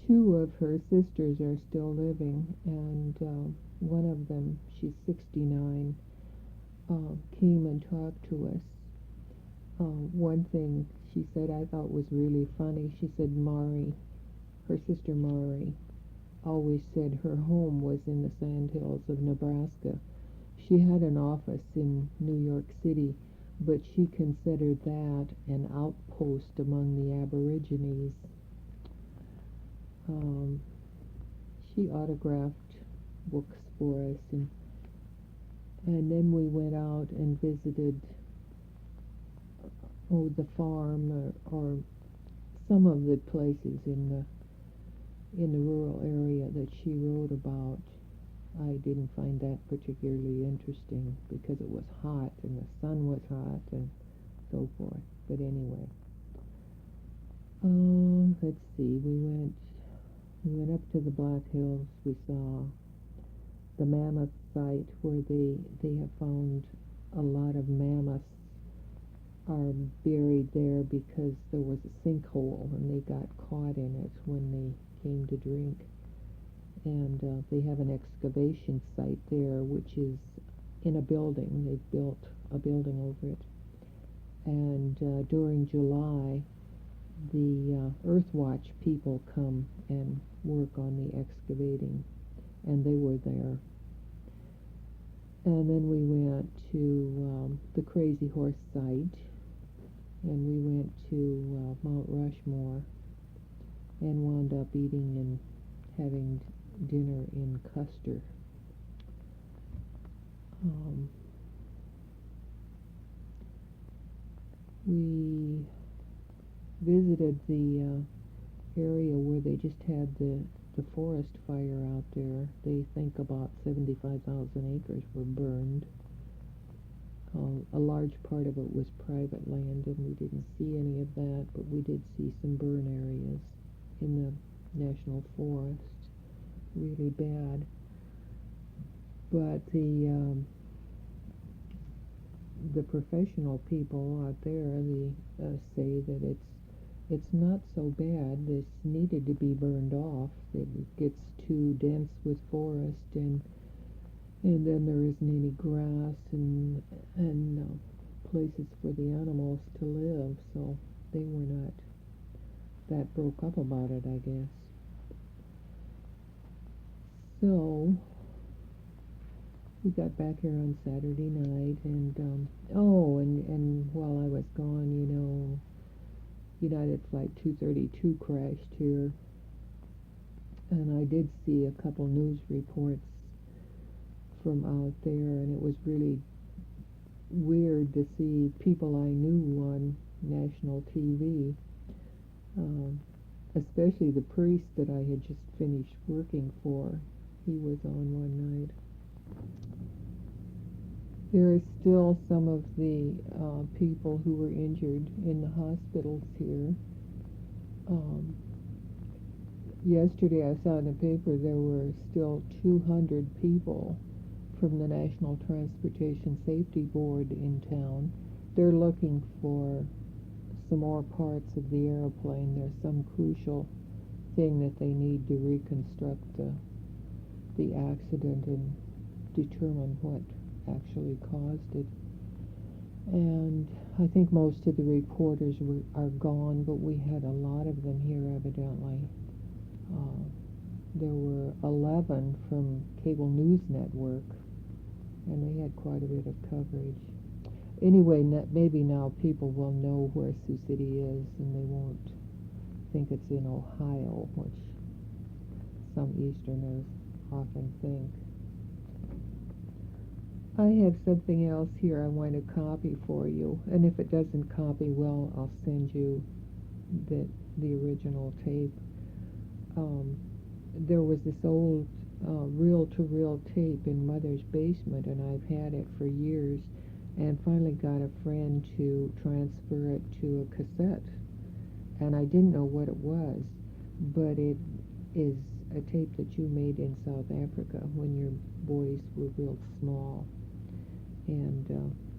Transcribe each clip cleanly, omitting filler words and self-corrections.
Two of her sisters are still living, and one of them, she's 69, came and talked to us. One thing she said I thought was really funny. She said Mari, her sister Mari, always said her home was in the sandhills of Nebraska. She had an office in New York City, but she considered that an outpost among the Aborigines. Um, she autographed books for us, and then we went out and visited the farm or some of the places in the rural area that she wrote about. I didn't find that particularly interesting because it was hot and the sun was hot and so forth. But anyway, let's see. We went up to the Black Hills. We saw the mammoth site where they have found a lot of mammoths are buried there because there was a sinkhole and they got caught in it when they came to drink. And they have an excavation site there, which is in a building. They've built a building over it. And during July, the Earthwatch people come and work on the excavating, and they were there. And then we went to the Crazy Horse site, and we went to Mount Rushmore, and wound up eating and having dinner in Custer. We visited the area where they just had the forest fire out there. They think about 75,000 acres were burned. A large part of it was private land, and we didn't see any of that, but we did see some burn areas in the national forest. Really bad. But the professional people out there, say that it's not so bad. This needed to be burned off. It gets too dense with forest, and then there isn't any grass and places for the animals to live. So they were not that broke up about it, I guess. So we got back here on Saturday night, and and while I was gone, United Flight 232 crashed here, and I did see a couple news reports from out there, and it was really weird to see people I knew on national TV, especially the priest that I had just finished working for. He was on one night. There are still some of the people who were injured in the hospitals here. Yesterday I saw in the paper there were still 200 people from the National Transportation Safety Board in town. They're looking for some more parts of the airplane. There's some crucial thing that they need to reconstruct the accident and determine what actually caused it. And I think most of the reporters are gone, but we had a lot of them here evidently. There were 11 from Cable News Network, and they had quite a bit of coverage. Anyway, maybe now people will know where Sioux City is, and they won't think it's in Ohio, which some Easterners often think. I have something else here I want to copy for you, and if it doesn't copy well, I'll send you the original tape. There was this old reel-to-reel tape in Mother's basement, and I've had it for years, and finally got a friend to transfer it to a cassette, and I didn't know what it was, but it is a tape that you made in South Africa when your boys were real small. And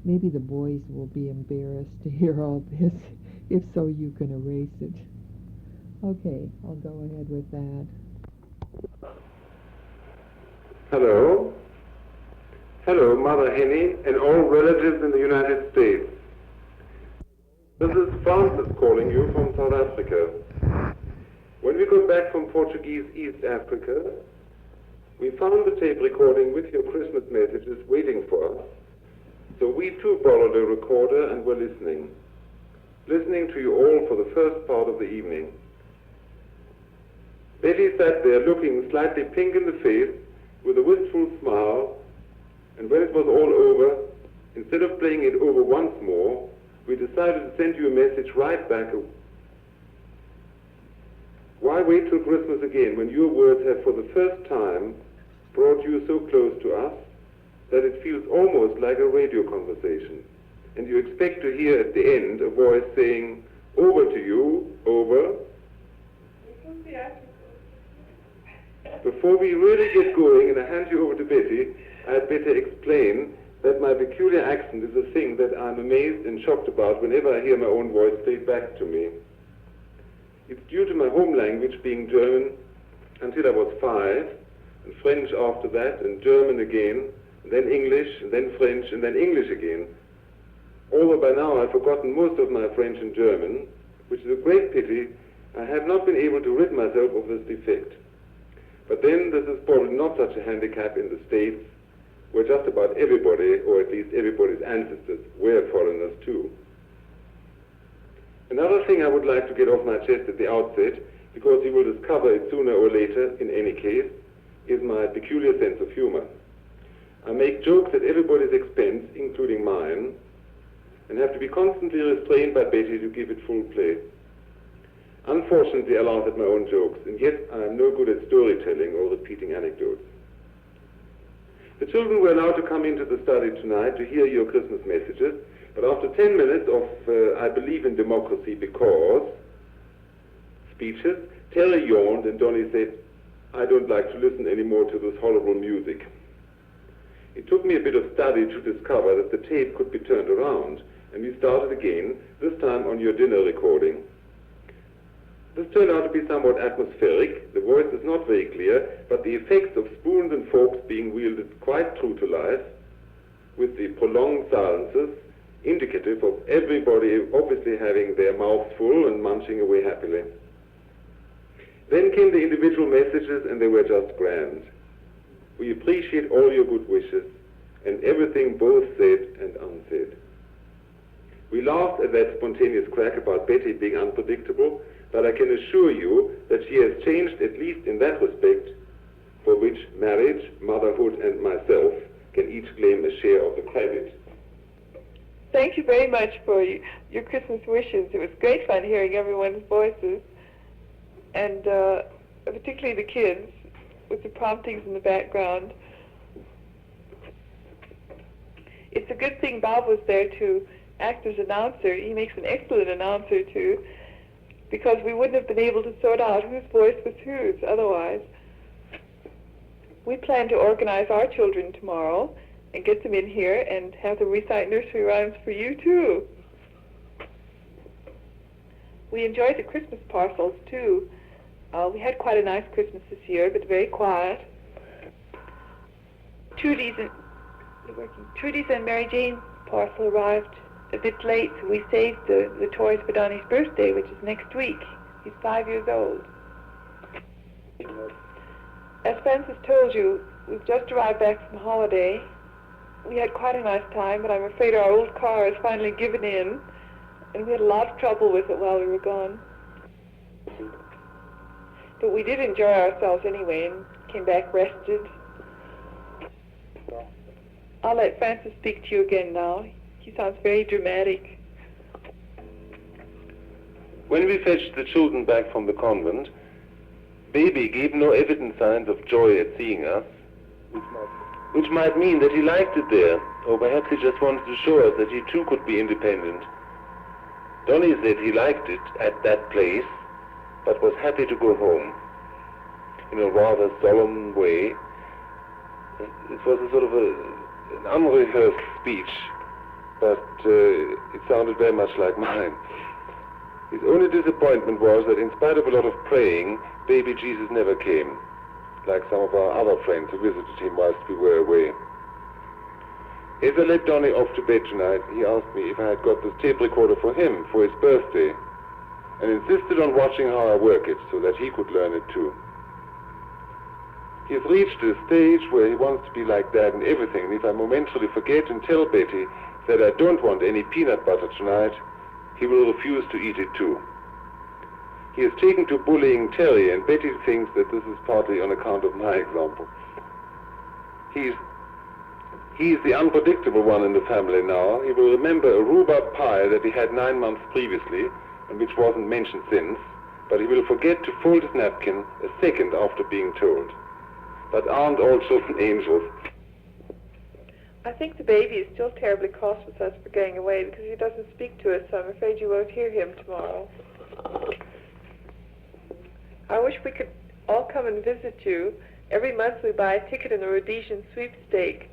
maybe the boys will be embarrassed to hear all this. If so, you can erase it. Okay, I'll go ahead with that. Hello. Hello, Mother Henny and all relatives in the United States. This is Francis calling you from South Africa. When we got back from Portuguese East Africa, we found the tape recording with your Christmas messages waiting for us. So we too borrowed a recorder and were listening to you all for the first part of the evening. Betty sat there looking slightly pink in the face with a wistful smile, and when it was all over, instead of playing it over once more, we decided to send you a message right back. Why wait till Christmas again when your words have for the first time brought you so close to us that it feels almost like a radio conversation, and you expect to hear at the end a voice saying, "Over to you, over." Before we really get going and I hand you over to Betty, I'd better explain that my peculiar accent is a thing that I'm amazed and shocked about whenever I hear my own voice played back to me. It's due to my home language being German until I was 5, and French after that, and German again, and then English, and then French, and then English again. Although by now I've forgotten most of my French and German, which is a great pity. I have not been able to rid myself of this defect. But then this is probably not such a handicap in the States, where just about everybody, or at least everybody's ancestors, were foreigners too. Another thing I would like to get off my chest at the outset, because you will discover it sooner or later in any case, is my peculiar sense of humor. I make jokes at everybody's expense, including mine, and have to be constantly restrained by Betty to give it full play. Unfortunately, I laugh at my own jokes, and yet I am no good at storytelling or repeating anecdotes. The children were allowed to come into the study tonight to hear your Christmas messages, but after 10 minutes of I believe in democracy because speeches, Terry yawned and Donnie said, "I don't like to listen anymore to this horrible music." It took me a bit of study to discover that the tape could be turned around, and we started again, this time on your dinner recording. This turned out to be somewhat atmospheric. The voice is not very clear, but the effects of spoons and forks being wielded quite true to life, with the prolonged silences indicative of everybody obviously having their mouths full and munching away happily. Then came the individual messages, and they were just grand. We appreciate all your good wishes and everything both said and unsaid. We laughed at that spontaneous crack about Betty being unpredictable, but I can assure you that she has changed, at least in that respect, for which marriage, motherhood, and myself can each claim a share of the credit. Thank you very much for your Christmas wishes. It was great fun hearing everyone's voices, and particularly the kids, with the promptings in the background. It's a good thing Bob was there to act as announcer. He makes an excellent announcer, too, because we wouldn't have been able to sort out whose voice was whose otherwise. We plan to organize our children tomorrow and get them in here and have them recite nursery rhymes for you, too. We enjoyed the Christmas parcels, too. We had quite a nice Christmas this year, but very quiet. Trudy's and Mary Jane's parcel arrived a bit late, so we saved the toys for Donnie's birthday, which is next week. He's 5 years old. As Francis told you, we've just arrived back from holiday. We had quite a nice time, but I'm afraid our old car has finally given in, and we had a lot of trouble with it while we were gone. But we did enjoy ourselves anyway and came back rested. I'll let Francis speak to you again now. He sounds very dramatic. When we fetched the children back from the convent, Baby gave no evident signs of joy at seeing us, which might mean that he liked it there, or perhaps he just wanted to show us that he too could be independent. Donnie said he liked it at that place, but was happy to go home. In a rather solemn way. It was a sort of an unrehearsed speech, but it sounded very much like mine. His only disappointment was that in spite of a lot of praying, baby Jesus never came, like some of our other friends who visited him whilst we were away. As I let Donnie off to bed tonight, he asked me if I had got this tape recorder for him for his birthday, and insisted on watching how I work it so that he could learn it too. He has reached a stage where he wants to be like Dad in everything, and if I momentarily forget and tell Betty that I don't want any peanut butter tonight, he will refuse to eat it too. He has taken to bullying Terry, and Betty thinks that this is partly on account of my example. He's the unpredictable one in the family now. He will remember a rhubarb pie that he had 9 months previously, and which wasn't mentioned since, but he will forget to fold his napkin a second after being told. But aren't all children angels? I think the baby is still terribly cross with us for going away because he doesn't speak to us, so I'm afraid you won't hear him tomorrow. I wish we could all come and visit you. Every month we buy a ticket in the Rhodesian sweepstake.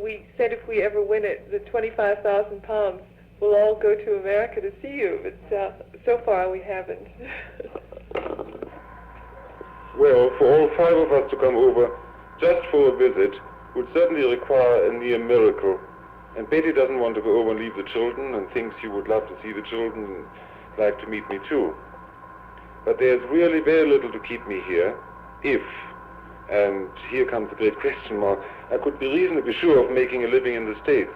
We said if we ever win it, the £25,000, we'll all go to America to see you, but so far we haven't. Well, for all 5 of us to come over just for a visit would certainly require a near miracle. And Betty doesn't want to go over and leave the children and thinks you would love to see the children and like to meet me too. But there's really very little to keep me here if, and here comes the great question mark, I could be reasonably sure of making a living in the States.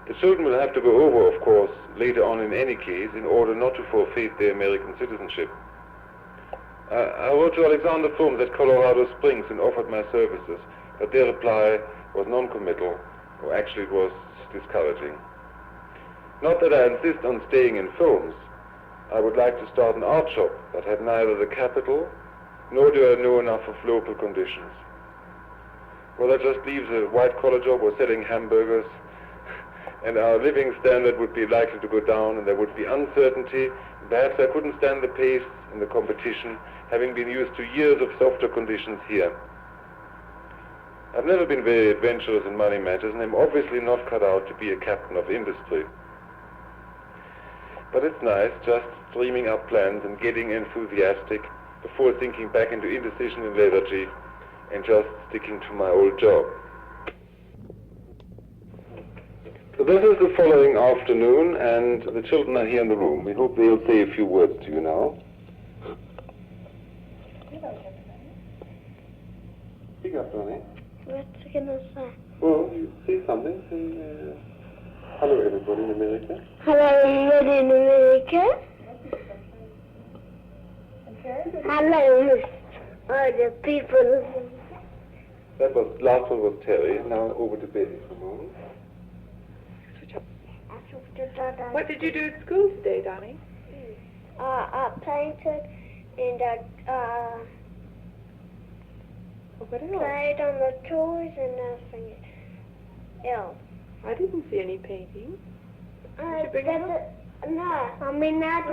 The children will have to go over, of course, later on in any case, in order not to forfeit their American citizenship. I wrote to Alexander Frums at Colorado Springs and offered my services, but their reply was non-committal, or actually it was discouraging. Not that I insist on staying in Frums. I would like to start an art shop, but have neither the capital, nor do I know enough of local conditions. Well, that just leaves a white-collar job or selling hamburgers, and our living standard would be likely to go down, and there would be uncertainty. Perhaps I couldn't stand the pace and the competition, having been used to years of softer conditions here. I've never been very adventurous in money matters, and I'm obviously not cut out to be a captain of industry. But it's nice just dreaming up plans and getting enthusiastic before sinking back into indecision and lethargy and just sticking to my old job. So this is the following afternoon, and the children are here in the room. We hope they'll say a few words to you now. Speak up, Ronnie. What's I gonna say? Well, you say something. Say, hello, everybody in America. Hello, everybody in America. Hello, all the people. That was, last one was Terry. Now over to Betty for a moment. What did you do at school today, Donnie? I painted and What else? played on the toys and everything else. I didn't see any painting. Did you bring it home? No, I mean not I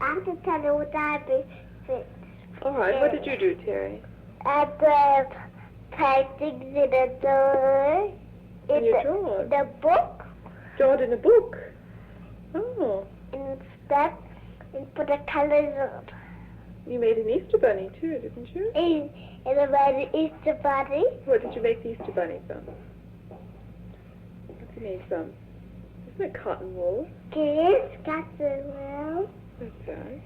have to tell you what I did. All right, what did you do, Terry? I did paintings in the door. In your drawer? The book. Draw it in a book. Oh. And stuff and put the colors on. You made an Easter bunny too, didn't you? And about the Easter bunny. What did you make the Easter bunny from? What's it made from? Isn't it cotton wool? Yes, got the well. That's right.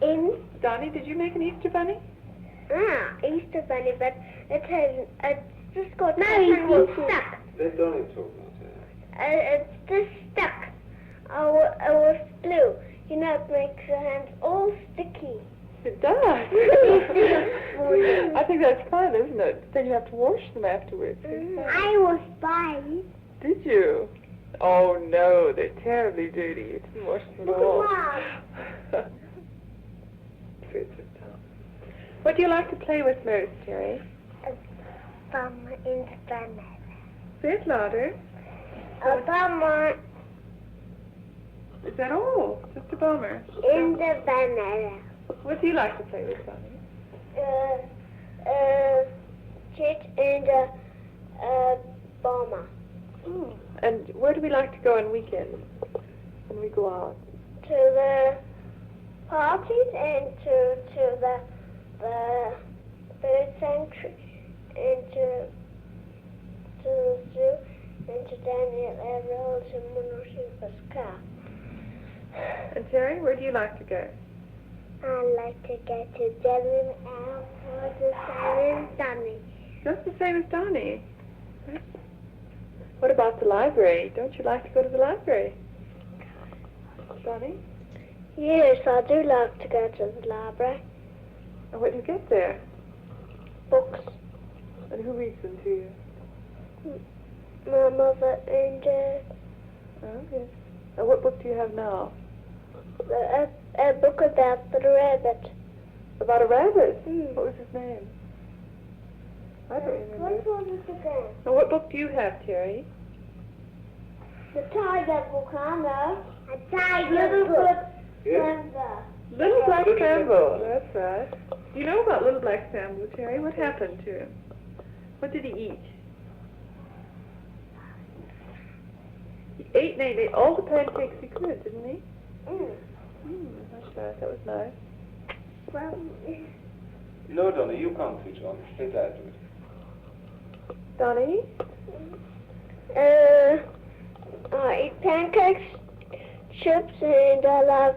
In Donnie, did you make an Easter bunny? Easter bunny, but it has it's just got it's stuck. Let Donnie talk now, It's just stuck. It was blue. You know, it makes your hands all sticky. It does. I think that's fun, isn't it? Then you have to wash them afterwards. I was fine. Did you? Oh no, they're terribly dirty. You didn't wash them at all. What do you like to play with most, Terry? A bummer in the banana. Say it louder. A bummer Is that all? Just a bomber? in the banana. What do you like to play with, Donnie? Kit and a bomber. And where do we like to go on weekends when we go out? the parties and to the bird sanctuary and to the zoo and to Daniel Everald's and Monoshiba's car. And Terry, where do you like to go? I like to go to Devon and for the same as Danny. Just the same as Donnie. What about the library? Don't you like to go to the library? Donnie? Yes, I do like to go to the library. And what do you get there? Books. And who reads them to you? My mother and Oh, yes. And what book do you have now? a book about the rabbit. About a rabbit? Mm. What was his name? I don't remember. Which one is it then? And what book do you have, Terry? The tiger book, I know. A tiger book. Yes? Little Black Little Sambo. Black That's right. Do you know about Little Black Sambo, Terry? What happened to him? What did he eat? He ate all the pancakes he could, didn't he? That's right. That was nice. Well, No, Donnie, you can't switch on. Let I do it. Donnie? I eat pancakes, chips, and I love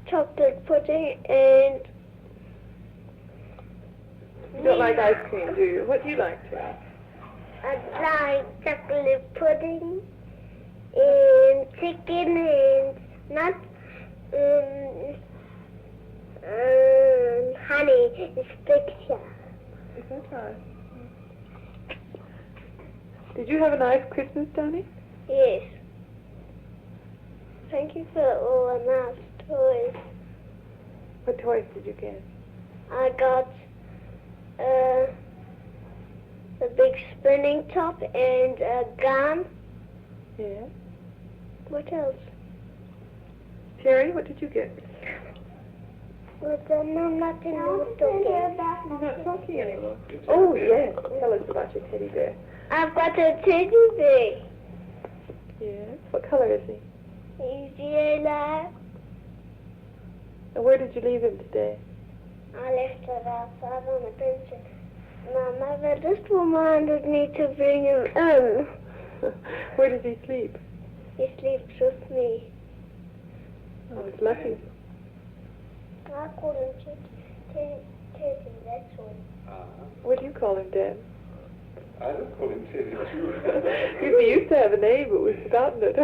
chocolate pudding and... You don't like ice cream, do you? What do you like, Terry? I like chocolate pudding and chicken and nuts and honey and picture. Is that right? Did you have a nice Christmas, Donnie? Yes. Thank you for all the nice toys. What toys did you get? I got a big spinning top and a gun. Yeah. What else? Terry, what did you get? But I'm not in the talking. You're not talking anymore. Oh, yes. Tell us about your teddy bear. I've got a teddy bear. Yes. What color is he? He's yellow. And where did you leave him today? I left it outside on the bench. My mother just reminded me to bring him in. Where does he sleep? He sleeps with me. Oh, it's lucky. I call him Teddy, that's all. What do you call him, Dad? I just call him Teddy too. We used to have a name, but we've forgotten it.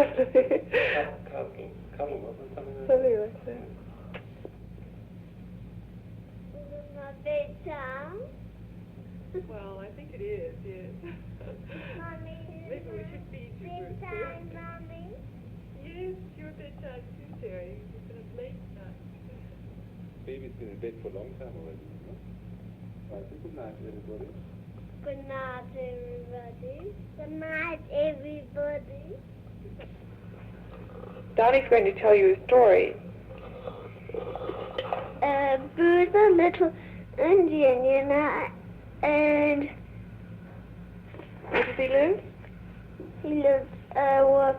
Cuddle, wasn't something like that? Something like that. Is it not bedtime? Well, I think it is, yes. Mommy, Maybe we should feed you first. bedtime, Mommy? Yes, your bedtime too, Terry. You've been up late tonight. Baby's been in bed for a long time already, no? Right, so good night, everybody. Good night, everybody. Good night, everybody. Donnie's going to tell you a story. Boo's a little Indian, you know, and Where does he live? he lives with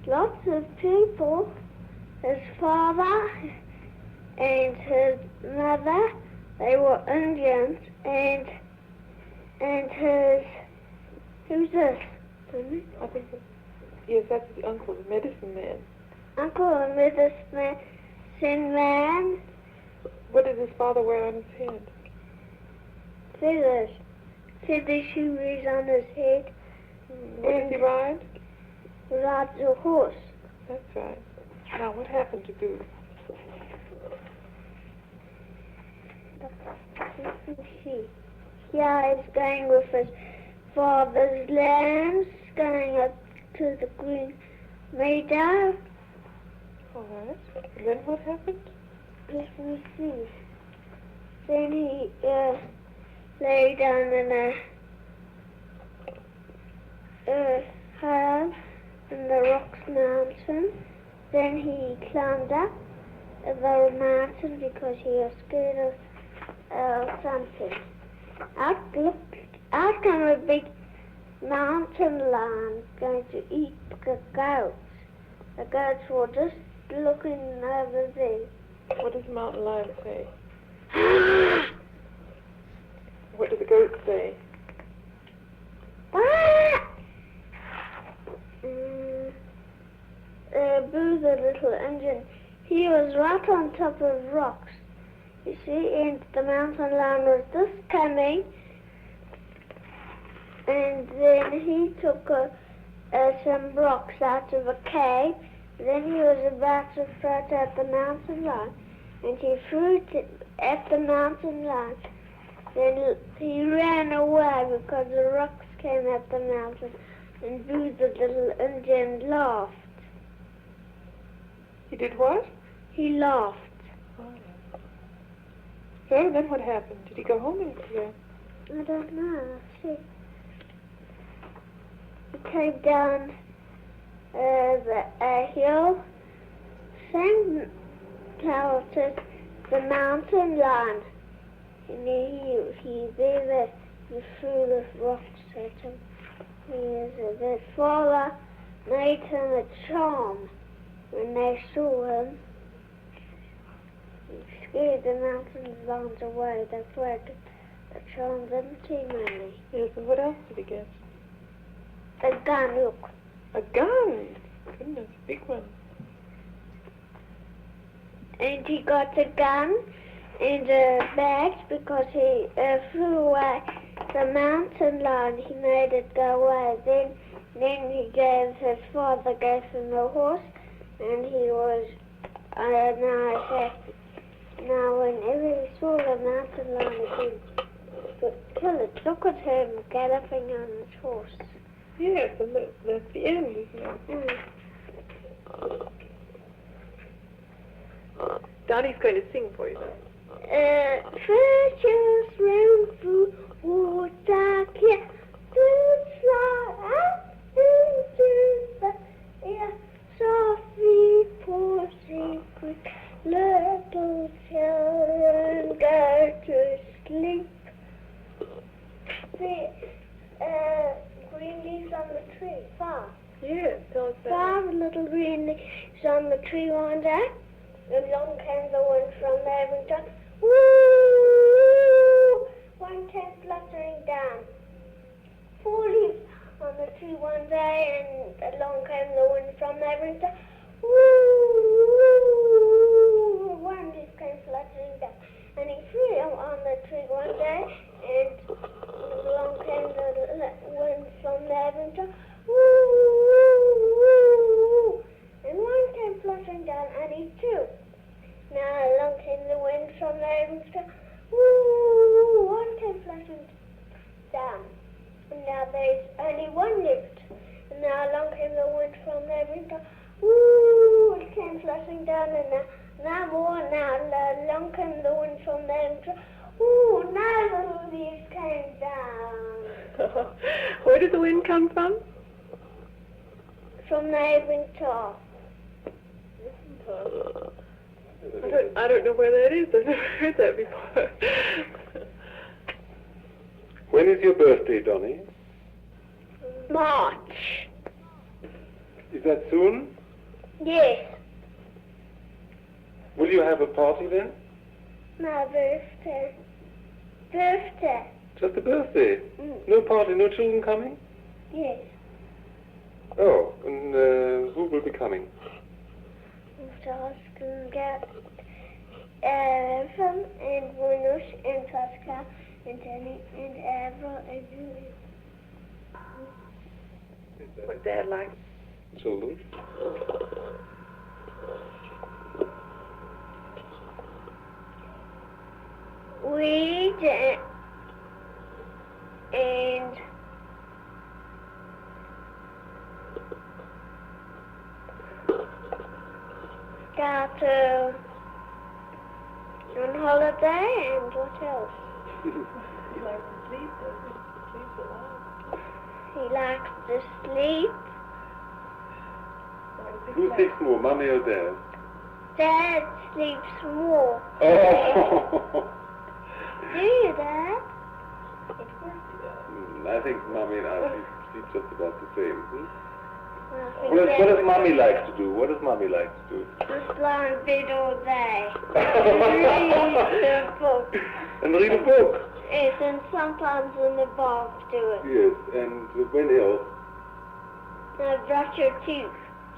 lots of people. His father and his mother, they were Indians, and his, who's this? I think yes, that's his uncle, the medicine man. Uncle and medicine man, What did his father wear on his head? feathers. Feather shoes on his head, What does he ride? rides a horse. That's right. Now, what happened to Boo? Yeah, he's going with his father's lambs, going up to the green meadow. All right. And then what happened? Let me see. Then he lay down in a hole in the Rocks Mountain. Then he climbed up the mountain because he was scared of something. Out came a big mountain lion going to eat the goats. The goats were just looking over there. What does the mountain lion say? What do the goats say? Boo, the little Indian, he was right on top of rocks, you see, and the mountain lion was just coming, and then he took some rocks out of a cave. Then he was about to throw it at the mountain lion, and he threw it at the mountain lion. Then he ran away because the rocks came at the mountain, and Boo, the little Indian, laughed. He did what? He laughed. Oh. So then what happened? Did he go home again? I don't know. See. He came down the hill, sang to the mountain lion, and he threw the rocks at him. The father made him a charm. When they saw him, he scared the mountain lions away. That's why the charm didn't seem any. Yes, and what else did he get? A gun, look. A gun! Goodness, big one. And he got a gun and a bag because he flew away the mountain lion. He made it go away. Then he his father gave him a horse, and he was now happy. Now whenever he saw the mountain lion, he could kill it. Look at him galloping on his horse. Yes, and that's the end, isn't it? Donnie's going to sing for you, though. Precious rainbow water clear, to fly out into the air, softly pour secret, little children go to sleep. The green leaves on the tree, five. Yes, tell us that. 5 little green leaves on the tree one day. Along came the wind from Lavington. Woo! One came fluttering down. 4 leaves on the tree one day, and along came the wind from Lavington. Woo! One leaf came fluttering down. And he flew on the tree one day, and along came the wind from Lavington. Woo! And one came fluttering down, and he too. Now along came the wind from Lavington. Woo! One came fluttering down. And now there's only one left. And now along came the wind from Lavington. Woo! It came fluttering down, and now more. Now along came the wind from Lavington. Woo! Now little leaves came down. Where did the wind come from? From Lavington. I don't know where that is. I've never heard that before. When is your birthday, Donnie? March. Is that soon? Yes. Will you have a party then? My birthday. Birthday. Just a birthday? Mm. No party, no children coming? Yes. Oh, and who will be coming? Charles can get Evan and Brunos and Pascal and Jenny and Avril and Julie. What Dad likes. Children? We did, and got on holiday, and what else? He likes to sleep, doesn't he? Sleeps a lot. He likes to sleep. Who sleeps more, Mummy or Dad? Dad sleeps more. Oh! Do you, Dad? Of course he does. I think Mummy and I sleep just about the same. What does Mommy like to do? What does Mommy like to do? Just lie in bed all day. Read a book. And read a book. Yes, and sometimes in the bath do it. Yes, and when else? Brush your teeth.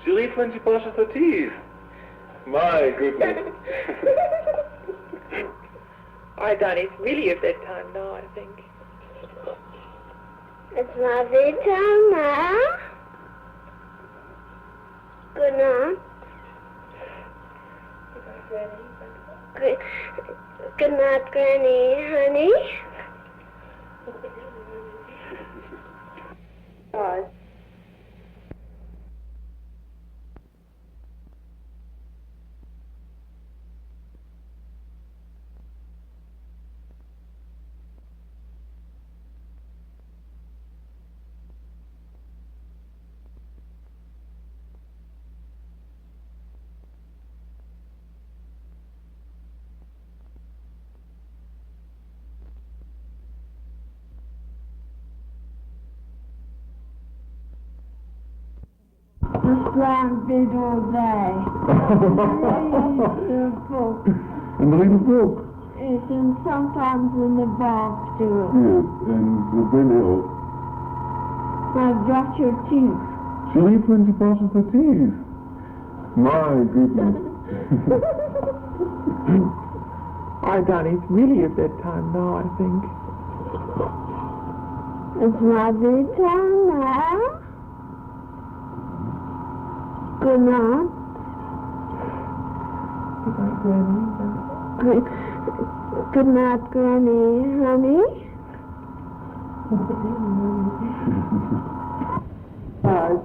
She reads when she brushes her teeth. My goodness. All right, Donnie, it's really your bedtime now, I think. It's my bedtime now. Good night. Good night, Granny, honey. Bye. Just lie in bed all day. Read a book. And read a book. Yes, and sometimes in the bath do it. Yes, and when else? Brush your teeth. She reads when she brushes her teeth. My goodness. All right, Donnie, it's really your bedtime now, I think. It's my bedtime now. Good night. Good night, Granny. Good night, Granny, honey. Bye.